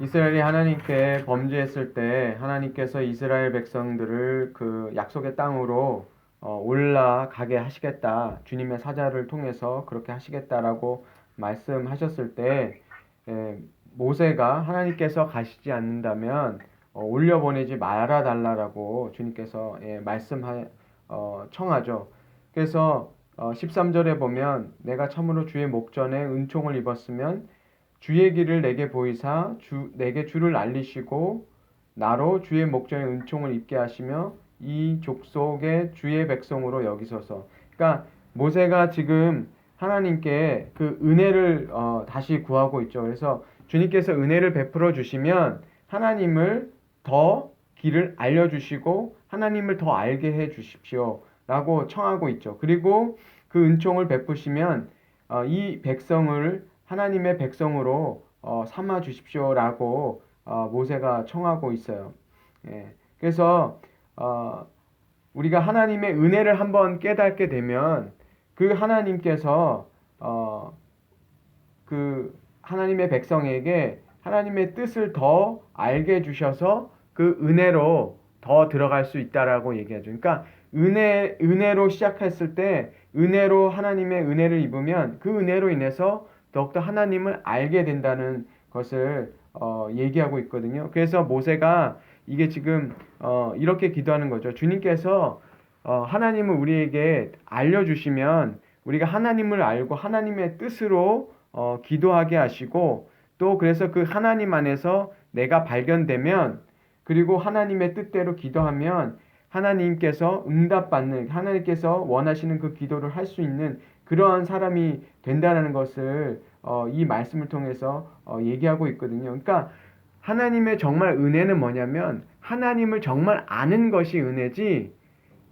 이스라엘이 하나님께 범죄했을 때 하나님께서 이스라엘 백성들을 그 약속의 땅으로 올라가게 하시겠다. 주님의 사자를 통해서 그렇게 하시겠다라고 말씀하셨을 때 모세가 하나님께서 가시지 않는다면 올려보내지 말아 달라라고 주님께서 청하죠. 그래서 13절에 보면 내가 참으로 주의 목전에 은총을 입었으면 주의 길을 내게 보이사 내게 주를 알리시고 나로 주의 목전에 은총을 입게 하시며 이 족속의 주의 백성으로 여기소서. 그러니까 모세가 지금 하나님께 그 은혜를 다시 구하고 있죠. 그래서 주님께서 은혜를 베풀어 주시면 하나님을 더 길을 알려주시고 하나님을 더 알게 해 주십시오 라고 청하고 있죠. 그리고 그 은총을 베푸시면 이 백성을 하나님의 백성으로 삼아 주십시오라고 모세가 청하고 있어요. 예. 그래서 우리가 하나님의 은혜를 한번 깨닫게 되면 그 하나님께서 그 하나님의 백성에게 하나님의 뜻을 더 알게 해주셔서 그 은혜로 더 들어갈 수 있다라고 얘기하죠. 그러니까 은혜로 시작했을 때 은혜로 하나님의 은혜를 입으면 그 은혜로 인해서 더욱더 하나님을 알게 된다는 것을 얘기하고 있거든요. 그래서 모세가 이게 지금 이렇게 기도하는 거죠. 주님께서 하나님을 우리에게 알려주시면 우리가 하나님을 알고 하나님의 뜻으로 기도하게 하시고 또 그래서 그 하나님 안에서 내가 발견되면 그리고 하나님의 뜻대로 기도하면 하나님께서 응답받는 하나님께서 원하시는 그 기도를 할 수 있는 그러한 사람이 된다는 것을 이 말씀을 통해서 얘기하고 있거든요. 그러니까 하나님의 정말 은혜는 뭐냐면 하나님을 정말 아는 것이 은혜지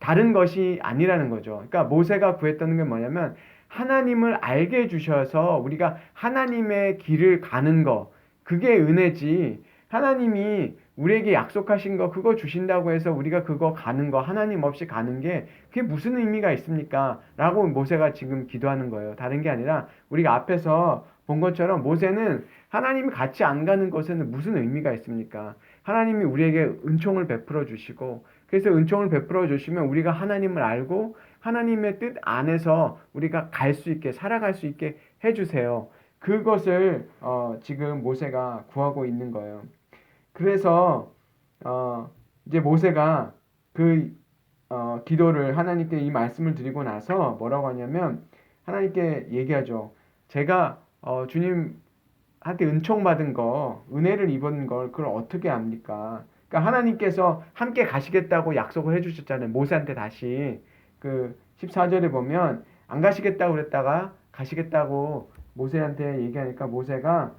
다른 것이 아니라는 거죠. 그러니까 모세가 구했던 게 뭐냐면 하나님을 알게 해주셔서 우리가 하나님의 길을 가는 거 그게 은혜지 하나님이 우리에게 약속하신 거 그거 주신다고 해서 우리가 그거 가는 거 하나님 없이 가는 게 그게 무슨 의미가 있습니까? 라고 모세가 지금 기도하는 거예요. 다른 게 아니라 우리가 앞에서 본 것처럼 모세는 하나님이 같이 안 가는 것에는 무슨 의미가 있습니까? 하나님이 우리에게 은총을 베풀어 주시고 그래서 은총을 베풀어 주시면 우리가 하나님을 알고 하나님의 뜻 안에서 우리가 갈 수 있게 살아갈 수 있게 해주세요. 그것을 지금 모세가 구하고 있는 거예요. 그래서 이제 모세가 그 기도를 하나님께 이 말씀을 드리고 나서 뭐라고 하냐면 하나님께 얘기하죠. 제가 주님한테 은총 받은 거, 은혜를 입은 걸 그걸 어떻게 압니까? 그러니까 하나님께서 함께 가시겠다고 약속을 해주셨잖아요. 모세한테 다시 그 14절에 보면 안 가시겠다고 그랬다가 가시겠다고 모세한테 얘기하니까 모세가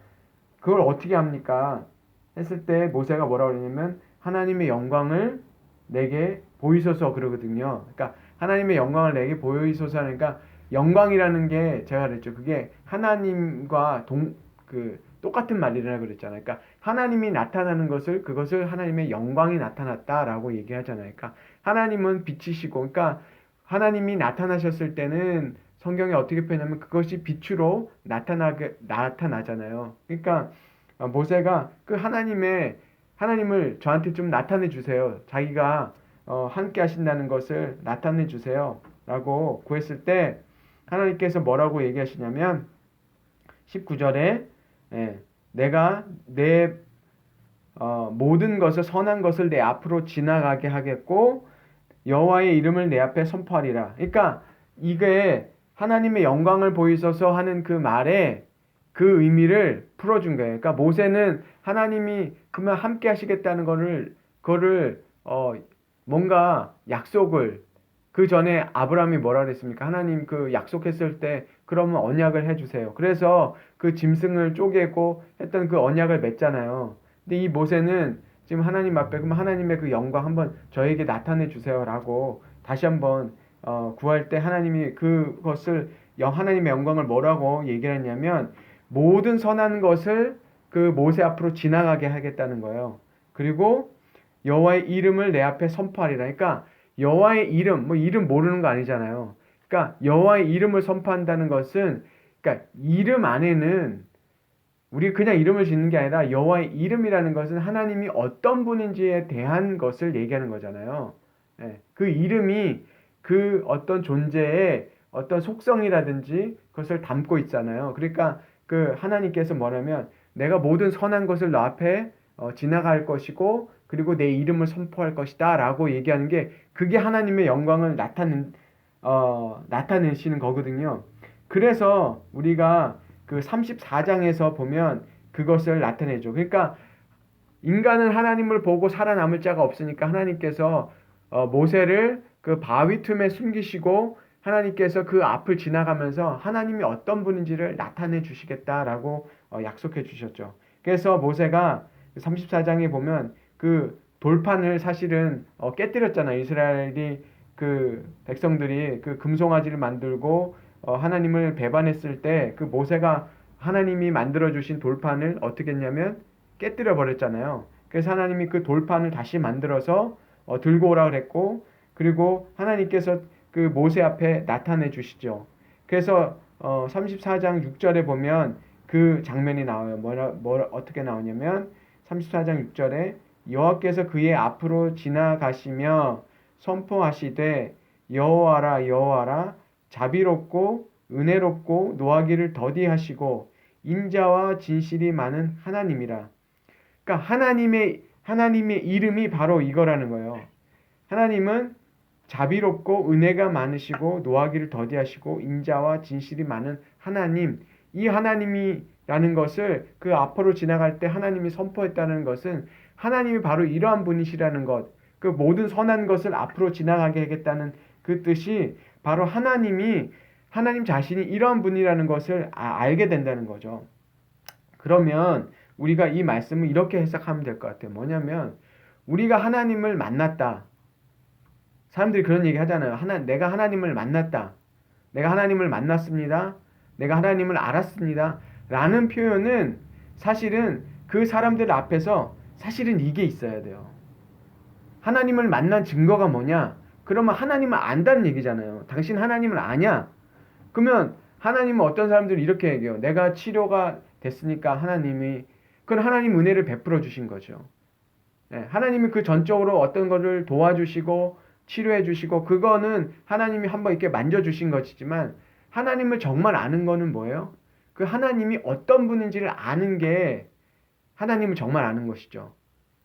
그걸 어떻게 합니까? 했을 때 모세가 뭐라고 그러냐면 하나님의 영광을 내게 보이소서 그러거든요. 그러니까 하나님의 영광을 내게 보이소서 하니까 영광이라는 게 제가 그랬죠. 그게 하나님과 똑같은 말이라고 그랬잖아요. 그러니까 하나님이 나타나는 것을 그것을 하나님의 영광이 나타났다라고 얘기하잖아요. 그러니까 하나님은 빛이시고 그러니까 하나님이 나타나셨을 때는 성경에 어떻게 표현하면 그것이 빛으로 나타나잖아요. 그러니까 모세가 그 하나님을 저한테 좀 나타내 주세요. 자기가 함께 하신다는 것을 나타내 주세요. 라고 구했을 때 하나님께서 뭐라고 얘기하시냐면 19절에 내가 내 모든 것을 선한 것을 내 앞으로 지나가게 하겠고 여호와의 이름을 내 앞에 선포하리라. 그러니까 이게 하나님의 영광을 보이소서 하는 그 말에 그 의미를 풀어준 거예요. 그러니까 모세는 하나님이 그러면 함께 하시겠다는 거를 뭔가 약속을 그 전에 아브라함이 뭐라 그랬습니까? 하나님 그 약속했을 때 그러면 언약을 해주세요. 그래서 그 짐승을 쪼개고 했던 그 언약을 맺잖아요. 근데 이 모세는 지금 하나님 앞에 그럼 하나님의 그 영광 한번 저에게 나타내 주세요라고 다시 한번 구할 때 하나님이 그것을 하나님의 영광을 뭐라고 얘기를 했냐면 모든 선한 것을 그 모세 앞으로 지나가게 하겠다는 거예요. 그리고 여호와의 이름을 내 앞에 선포하리라. 그러니까 여호와의 이름, 뭐 이름 모르는 거 아니잖아요. 그러니까 여호와의 이름을 선포한다는 것은 그러니까 이름 안에는 우리 그냥 이름을 짓는 게 아니라 여호와의 이름이라는 것은 하나님이 어떤 분인지에 대한 것을 얘기하는 거잖아요. 예, 그 이름이 그 어떤 존재의 어떤 속성이라든지 그것을 담고 있잖아요. 그러니까 그 하나님께서 뭐냐면 내가 모든 선한 것을 너 앞에 지나갈 것이고 그리고 내 이름을 선포할 것이다 라고 얘기하는 게 그게 하나님의 영광을 나타내시는 거거든요. 그래서 우리가 그 34장에서 보면 그것을 나타내죠. 그러니까 인간은 하나님을 보고 살아남을 자가 없으니까 하나님께서 모세를 그 바위 틈에 숨기시고 하나님께서 그 앞을 지나가면서 하나님이 어떤 분인지를 나타내 주시겠다라고 약속해 주셨죠. 그래서 모세가 34장에 보면 그 돌판을 사실은 깨뜨렸잖아요. 이스라엘이 그 백성들이 그 금송아지를 만들고 하나님을 배반했을 때 그 모세가 하나님이 만들어 주신 돌판을 어떻게 했냐면 깨뜨려 버렸잖아요. 그래서 하나님이 그 돌판을 다시 만들어서 들고 오라 그랬고 그리고 하나님께서 그 모세 앞에 나타내 주시죠. 그래서 34장 6절에 보면 그 장면이 나와요. 어떻게 나오냐면 34장 6절에 여호와께서 그의 앞으로 지나가시며 선포하시되 여호와라 여호와라 자비롭고 은혜롭고 노하기를 더디하시고 인자와 진실이 많은 하나님이라. 그러니까 하나님의 이름이 바로 이거라는 거예요. 하나님은 자비롭고 은혜가 많으시고 노하기를 더디하시고 인자와 진실이 많은 하나님. 이 하나님이라는 것을 그 앞으로 지나갈 때 하나님이 선포했다는 것은 하나님이 바로 이러한 분이시라는 것. 그 모든 선한 것을 앞으로 지나가게 하겠다는 그 뜻이 바로 하나님 자신이 이러한 분이라는 것을 알게 된다는 거죠. 그러면 우리가 이 말씀을 이렇게 해석하면 될 것 같아요. 뭐냐면 우리가 하나님을 만났다. 사람들이 그런 얘기 하잖아요. 내가 하나님을 만났다. 내가 하나님을 만났습니다. 내가 하나님을 알았습니다. 라는 표현은 사실은 그 사람들 앞에서 사실은 이게 있어야 돼요. 하나님을 만난 증거가 뭐냐? 그러면 하나님을 안다는 얘기잖아요. 당신 하나님을 아냐? 그러면 하나님은 어떤 사람들이 이렇게 얘기해요. 내가 치료가 됐으니까 그건 하나님 은혜를 베풀어 주신 거죠. 네, 하나님이 그 전적으로 어떤 거를 도와주시고 치료해 주시고 그거는 하나님이 한번 이렇게 만져주신 것이지만 하나님을 정말 아는 거는 뭐예요? 그 하나님이 어떤 분인지를 아는 게 하나님을 정말 아는 것이죠.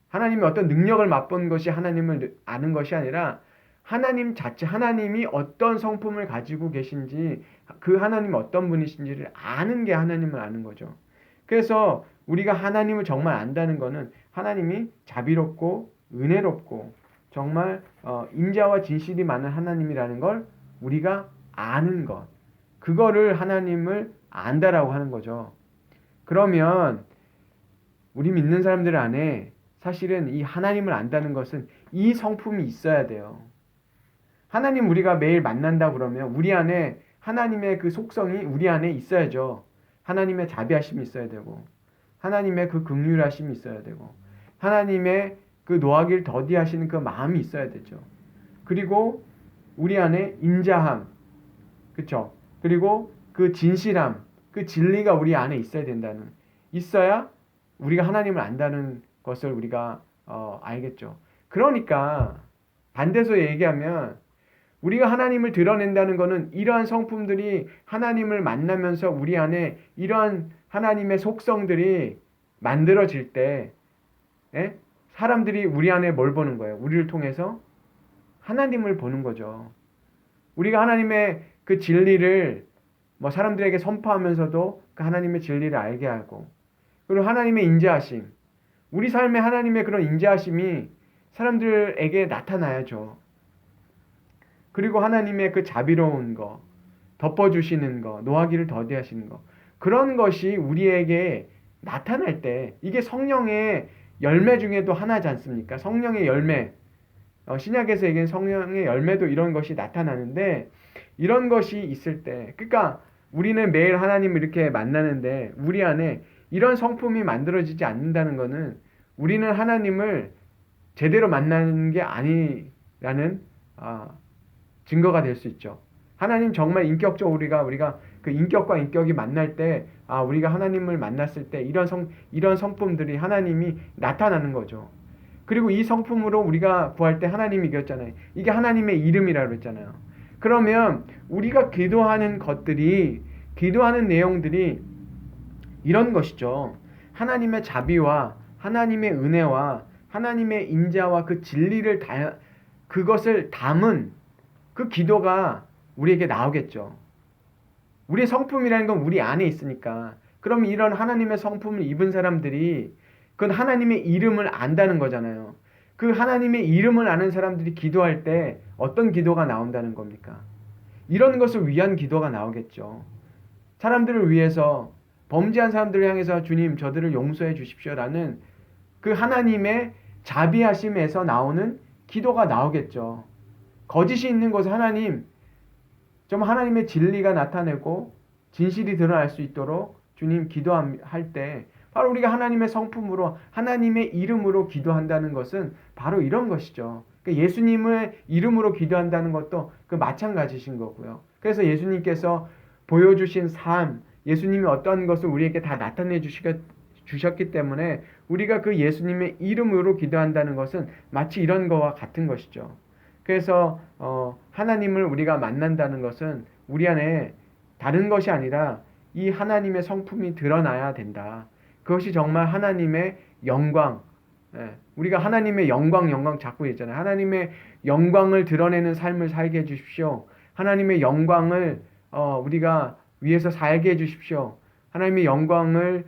하나님이 어떤 능력을 맛본 것이 하나님을 아는 것이 아니라 하나님 자체, 하나님이 어떤 성품을 가지고 계신지 그 하나님이 어떤 분이신지를 아는 게 하나님을 아는 거죠. 그래서 우리가 하나님을 정말 안다는 것은 하나님이 자비롭고 은혜롭고 정말 인자와 진실이 많은 하나님이라는 걸 우리가 아는 것. 그거를 하나님을 안다라고 하는 거죠. 그러면 우리 믿는 사람들 안에 사실은 이 하나님을 안다는 것은 이 성품이 있어야 돼요. 하나님 우리가 매일 만난다 그러면 우리 안에 하나님의 그 속성이 우리 안에 있어야죠. 하나님의 자비하심이 있어야 되고 하나님의 그 긍휼하심이 있어야 되고 하나님의 그 노하기를 더디하시는 그 마음이 있어야 되죠. 그리고 우리 안에 인자함, 그렇죠? 그리고 그 진실함, 그 진리가 우리 안에 있어야 우리가 하나님을 안다는 것을 우리가 알겠죠. 그러니까 반대서 얘기하면 우리가 하나님을 드러낸다는 것은 이러한 성품들이 하나님을 만나면서 우리 안에 이러한 하나님의 속성들이 만들어질 때 사람들이 우리 안에 뭘 보는 거예요? 우리를 통해서 하나님을 보는 거죠. 우리가 하나님의 그 진리를 사람들에게 선포하면서도 그 하나님의 진리를 알게 하고 그리고 하나님의 인자하심 우리 삶에 하나님의 그런 인자하심이 사람들에게 나타나야죠. 그리고 하나님의 그 자비로운 거, 덮어주시는 거, 노하기를 더디하시는 거 그런 것이 우리에게 나타날 때 이게 성령의 열매 중에도 하나지 않습니까? 성령의 열매 신약에서 얘기하는 성령의 열매도 이런 것이 나타나는데 이런 것이 있을 때 그러니까 우리는 매일 하나님을 이렇게 만나는데 우리 안에 이런 성품이 만들어지지 않는다는 것은 우리는 하나님을 제대로 만나는 게 아니라는 증거가 될 수 있죠. 하나님 정말 인격적으로 우리가 그 그 인격과 인격이 만날 때, 우리가 하나님을 만났을 때 이런 성품들이 하나님이 나타나는 거죠. 그리고 이 성품으로 우리가 구할 때 하나님이 이겼잖아요. 이게 하나님의 이름이라고 했잖아요. 그러면 우리가 기도하는 내용들이 이런 것이죠. 하나님의 자비와 하나님의 은혜와 하나님의 인자와 그 진리를 그것을 담은 그 기도가 우리에게 나오겠죠. 우리의 성품이라는 건 우리 안에 있으니까. 그럼 이런 하나님의 성품을 입은 사람들이 그건 하나님의 이름을 안다는 거잖아요. 그 하나님의 이름을 아는 사람들이 기도할 때 어떤 기도가 나온다는 겁니까? 이런 것을 위한 기도가 나오겠죠. 사람들을 위해서, 범죄한 사람들을 향해서 주님 저들을 용서해 주십시오라는 그 하나님의 자비하심에서 나오는 기도가 나오겠죠. 거짓이 있는 곳에 하나님, 좀 하나님의 진리가 나타내고 진실이 드러날 수 있도록 주님 기도할 때 바로 우리가 하나님의 성품으로 하나님의 이름으로 기도한다는 것은 바로 이런 것이죠. 예수님의 이름으로 기도한다는 것도 그 마찬가지신 거고요. 그래서 예수님께서 보여주신 삶, 예수님이 어떤 것을 우리에게 다 나타내 주셨기 때문에 우리가 그 예수님의 이름으로 기도한다는 것은 마치 이런 거와 같은 것이죠. 그래서 하나님을 우리가 만난다는 것은 우리 안에 다른 것이 아니라 이 하나님의 성품이 드러나야 된다. 그것이 정말 하나님의 영광, 우리가 하나님의 영광 자꾸 있잖아요. 하나님의 영광을 드러내는 삶을 살게 해주십시오. 하나님의 영광을 우리가 위해서 살게 해주십시오. 하나님의 영광을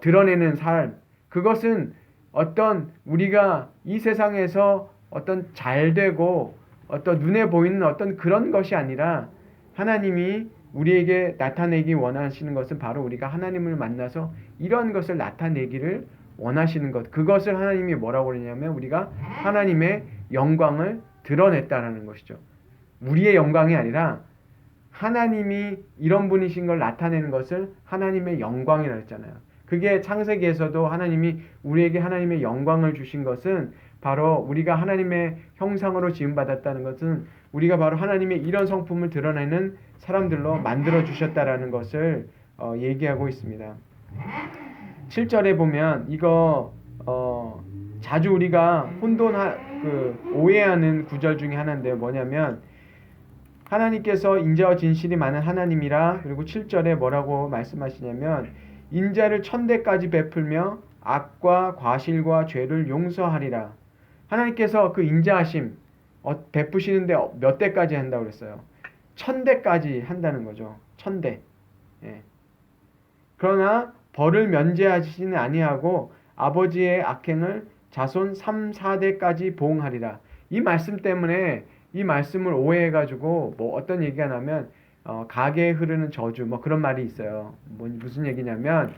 드러내는 삶, 그것은 어떤 우리가 이 세상에서 어떤 잘되고 어떤 눈에 보이는 어떤 그런 것이 아니라 하나님이 우리에게 나타내기 원하시는 것은 바로 우리가 하나님을 만나서 이런 것을 나타내기를 원하시는 것. 그것을 하나님이 뭐라고 그러냐면 우리가 하나님의 영광을 드러냈다라는 것이죠. 우리의 영광이 아니라 하나님이 이런 분이신 걸 나타내는 것을 하나님의 영광이라고 했잖아요. 그게 창세기에서도 하나님이 우리에게 하나님의 영광을 주신 것은 바로 우리가 하나님의 형상으로 지음받았다는 것은 우리가 바로 하나님의 이런 성품을 드러내는 사람들로 만들어 주셨다라는 것을 얘기하고 있습니다. 7절에 보면 이거 자주 우리가 오해하는 구절 중에 하나인데요. 뭐냐면 하나님께서 인자와 진실이 많은 하나님이라, 그리고 7절에 뭐라고 말씀하시냐면 인자를 1000대까지 베풀며 악과 과실과 죄를 용서하리라. 하나님께서 그 인자하심 베푸시는데 몇 대까지 한다고 그랬어요? 1000대까지 한다는 거죠. 1000대. 예. 그러나 벌을 면제하시는 아니하고 아버지의 악행을 자손 3, 4대까지 보응하리라. 이 말씀 때문에 이 말씀을 오해해가지고 어떤 얘기가 나면 가게에 흐르는 저주 그런 말이 있어요. 무슨 얘기냐면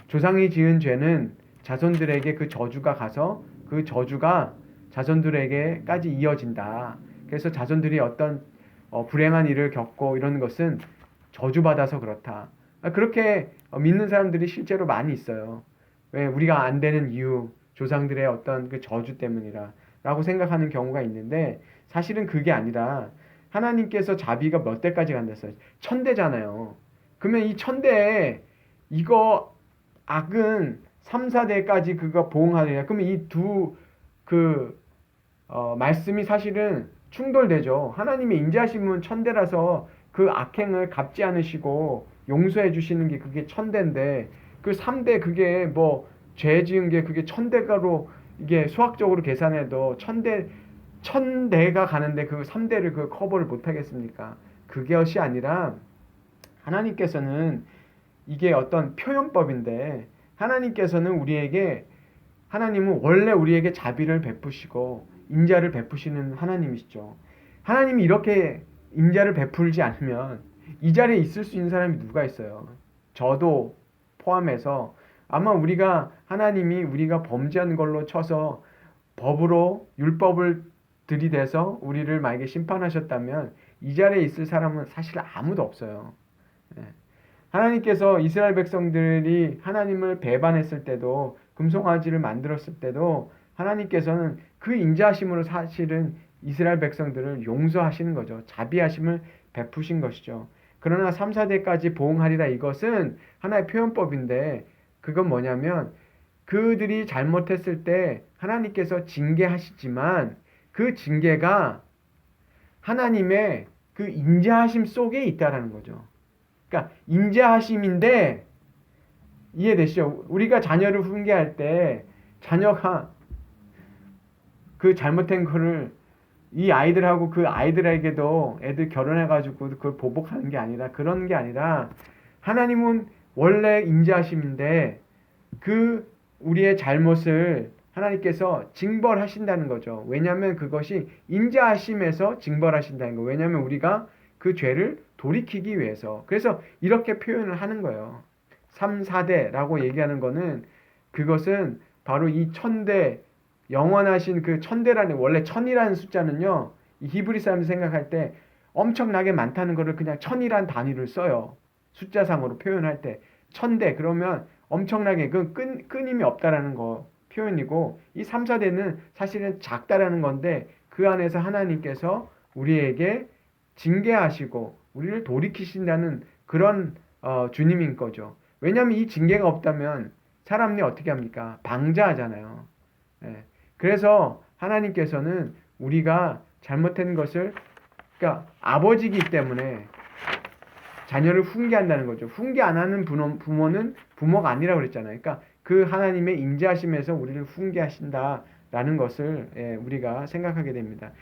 조상이 지은 죄는 자손들에게 그 저주가 가서 그 저주가 자손들에게까지 이어진다. 그래서 자손들이 어떤 불행한 일을 겪고 이런 것은 저주받아서 그렇다. 그렇게 믿는 사람들이 실제로 많이 있어요. 왜? 우리가 안 되는 이유, 조상들의 어떤 그 저주 때문이라 라고 생각하는 경우가 있는데 사실은 그게 아니라 하나님께서 자비가 몇 대까지 간댔어요? 1000대잖아요. 그러면 이 1000대에 이거 악은 3, 4대까지 그거 보응하느냐? 그러면 이 말씀이 사실은 충돌되죠. 하나님의 인자하심은 1000대라서 그 악행을 갚지 않으시고 용서해 주시는 게 그게 1000대인데 그 3대 그게 죄 지은 게 그게 1000대가로 이게 수학적으로 계산해도 1000대가 가는데 그 3대를 그 커버를 못 하겠습니까? 그것이 아니라 하나님께서는 이게 어떤 표현법인데 하나님께서는 하나님은 원래 우리에게 자비를 베푸시고 인자를 베푸시는 하나님이시죠. 하나님이 이렇게 인자를 베풀지 않으면 이 자리에 있을 수 있는 사람이 누가 있어요? 저도 포함해서 아마 하나님이 우리가 범죄한 걸로 쳐서 법으로 율법을 들이대서 우리를 만약에 심판하셨다면 이 자리에 있을 사람은 사실 아무도 없어요. 하나님께서 이스라엘 백성들이 하나님을 배반했을 때도 금송아지를 만들었을 때도 하나님께서는 그 인자하심으로 사실은 이스라엘 백성들을 용서하시는 거죠. 자비하심을 베푸신 것이죠. 그러나 3, 4대까지 보응하리라 이것은 하나의 표현법인데 그건 뭐냐면 그들이 잘못했을 때 하나님께서 징계하시지만 그 징계가 하나님의 그 인자하심 속에 있다라는 거죠. 그러니까 인자하심인데 이해되시죠? 우리가 자녀를 훈계할 때 자녀가 그 잘못된 거를 이 아이들하고 그 아이들에게도 애들 결혼해가지고 그걸 보복하는 게 아니라 그런 게 아니라 하나님은 원래 인자하심인데 그 우리의 잘못을 하나님께서 징벌하신다는 거죠. 왜냐하면 그것이 인자하심에서 징벌하신다는 거. 왜냐하면 우리가 그 죄를 돌이키기 위해서. 그래서 이렇게 표현을 하는 거예요. 3, 4대라고 얘기하는 거는 그것은 바로 이 천대 영원하신 그 천대라는 원래 천이라는 숫자는요. 이 히브리 사람들 생각할 때 엄청나게 많다는 거를 그냥 천이란 단위를 써요. 숫자상으로 표현할 때 천대 그러면 엄청나게 그 끊임이 없다라는 거 표현이고 이 3, 4대는 사실은 작다라는 건데 그 안에서 하나님께서 우리에게 징계하시고 우리를 돌이키신다는 그런 주님인 거죠. 왜냐하면 이 징계가 없다면 사람이 어떻게 합니까? 방자하잖아요. 예. 그래서 하나님께서는 우리가 잘못한 것을 그러니까 아버지이기 때문에 자녀를 훈계한다는 거죠. 훈계 안 하는 부모는 부모가 아니라고 그랬잖아요. 그러니까 그 하나님의 인자하심에서 우리를 훈계하신다라는 것을 우리가 생각하게 됩니다.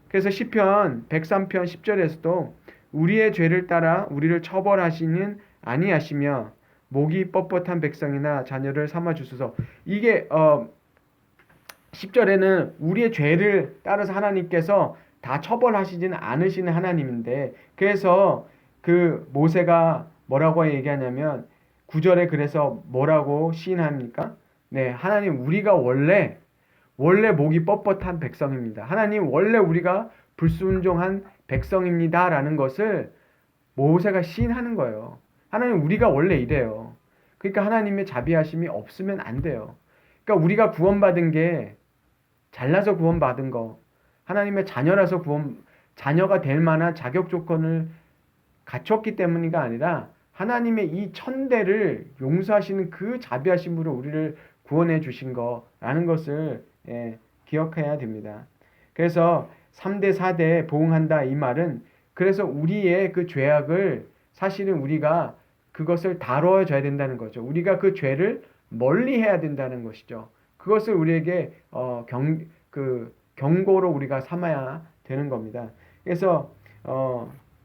그래서 시편 103편 10절에서도 우리의 죄를 따라 우리를 처벌하시는 아니하시며 목이 뻣뻣한 백성이나 자녀를 삼아 주소서. 이게 10절에는 우리의 죄를 따라서 하나님께서 다 처벌하시지는 않으시는 하나님인데 그래서 그 모세가 뭐라고 얘기하냐면 9절에 그래서 뭐라고 시인합니까? 네, 하나님 우리가 원래 목이 뻣뻣한 백성입니다. 하나님 원래 우리가 불순종한 백성입니다라는 것을 모세가 시인하는 거예요. 하나님 우리가 원래 이래요. 그러니까 하나님의 자비하심이 없으면 안 돼요. 그러니까 우리가 구원받은 게 잘나서 구원받은 거, 하나님의 자녀라서 자녀가 될 만한 자격 조건을 갖췄기 때문이가 아니라 하나님의 이 천대를 용서하시는 그 자비하심으로 우리를 구원해 주신 거라는 것을 기억해야 됩니다. 그래서 3대 4대 보응한다 이 말은 그래서 우리의 그 죄악을 사실은 우리가 그것을 다뤄줘야 된다는 거죠. 우리가 그 죄를 멀리해야 된다는 것이죠. 그것을 우리에게 경고로 우리가 삼아야 되는 겁니다. 그래서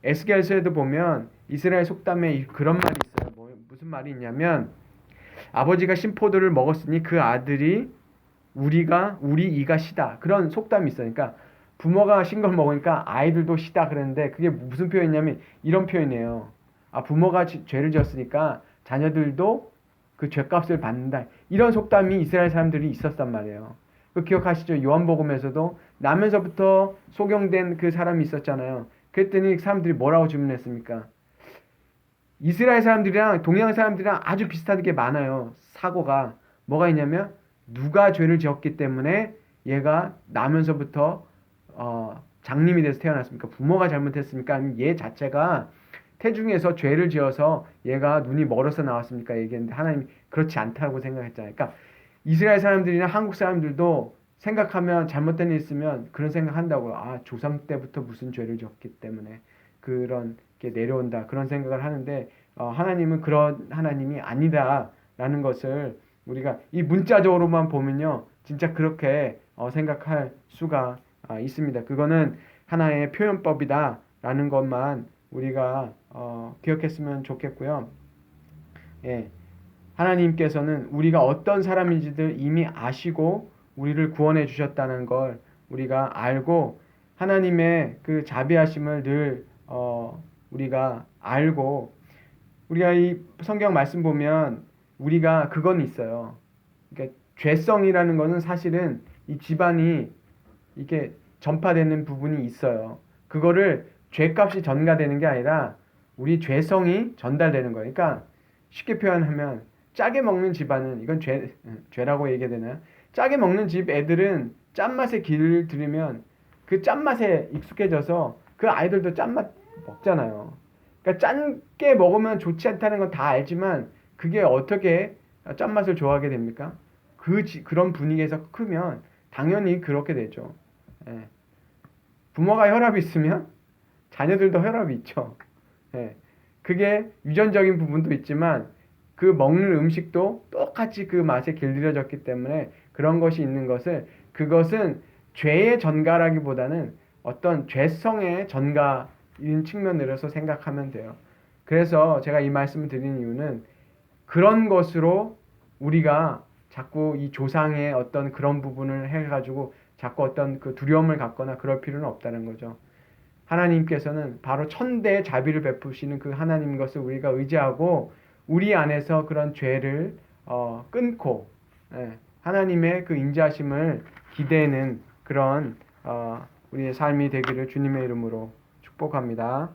에스겔서에도 보면 이스라엘 속담에 그런 말이 있어요. 무슨 말이 있냐면 아버지가 신포도를 먹었으니 그 아들이 우리 이가 시다. 그런 속담이 있어요. 그러니까 부모가 신 걸 먹으니까 아이들도 시다 그랬는데 그게 무슨 표현이냐면 이런 표현이에요. 부모가 죄를 지었으니까 자녀들도 그 죄값을 받는다. 이런 속담이 이스라엘 사람들이 있었단 말이에요. 그 기억하시죠? 요한복음에서도 나면서부터 소경된 그 사람이 있었잖아요. 그랬더니 사람들이 뭐라고 질문했습니까? 이스라엘 사람들이랑 동양 사람들이랑 아주 비슷한 게 많아요. 사고가 뭐가 있냐면 누가 죄를 지었기 때문에 얘가 나면서부터 장님이 돼서 태어났습니까? 부모가 잘못했습니까? 아니면 얘 자체가 태중에서 죄를 지어서 얘가 눈이 멀어서 나왔습니까? 얘기했는데 하나님이 그렇지 않다고 생각했잖아요. 그러니까 이스라엘 사람들이나 한국 사람들도 생각하면 잘못된 일 있으면 그런 생각한다고요. 조상 때부터 무슨 죄를 지었기 때문에 그런 게 내려온다. 그런 생각을 하는데 하나님은 그런 하나님이 아니다라는 것을 우리가 이 문자적으로만 보면요. 진짜 그렇게 생각할 수가 있습니다. 그거는 하나의 표현법이다라는 것만 우리가 기억했으면 좋겠고요. 예. 하나님께서는 우리가 어떤 사람인지를 이미 아시고 우리를 구원해 주셨다는 걸 우리가 알고 하나님의 그 자비하심을 늘 우리가 알고 우리가 이 성경 말씀 보면 우리가 그건 있어요. 그러니까 죄성이라는 것은 사실은 이 집안이 이렇게 전파되는 부분이 있어요. 그거를 죄값이 전가되는 게 아니라 우리 죄성이 전달되는 거예요. 그러니까 쉽게 표현하면 짜게 먹는 집안은 이건 죄라고 얘기해야 되나요? 짜게 먹는 집 애들은 짠맛의 길을 들으면 그 짠맛에 익숙해져서 그 아이들도 짠맛 먹잖아요. 그러니까 짠게 먹으면 좋지 않다는 건 다 알지만 그게 어떻게 짠맛을 좋아하게 됩니까? 그런 분위기에서 크면 당연히 그렇게 되죠. 예. 부모가 혈압이 있으면 자녀들도 혈압이 있죠. 예. 그게 유전적인 부분도 있지만 그 먹는 음식도 똑같이 그 맛에 길들여졌기 때문에 그런 것이 있는 것을 그것은 죄의 전가라기보다는 어떤 죄성의 전가인 측면으로서 생각하면 돼요. 그래서 제가 이 말씀을 드린 이유는 그런 것으로 우리가 자꾸 이 조상의 어떤 그런 부분을 해가지고 자꾸 어떤 그 두려움을 갖거나 그럴 필요는 없다는 거죠. 하나님께서는 바로 천대의 자비를 베푸시는 그 하나님 것을 우리가 의지하고 우리 안에서 그런 죄를 끊고 하나님의 그 인자심을 기대는 그런 우리의 삶이 되기를 주님의 이름으로 축복합니다.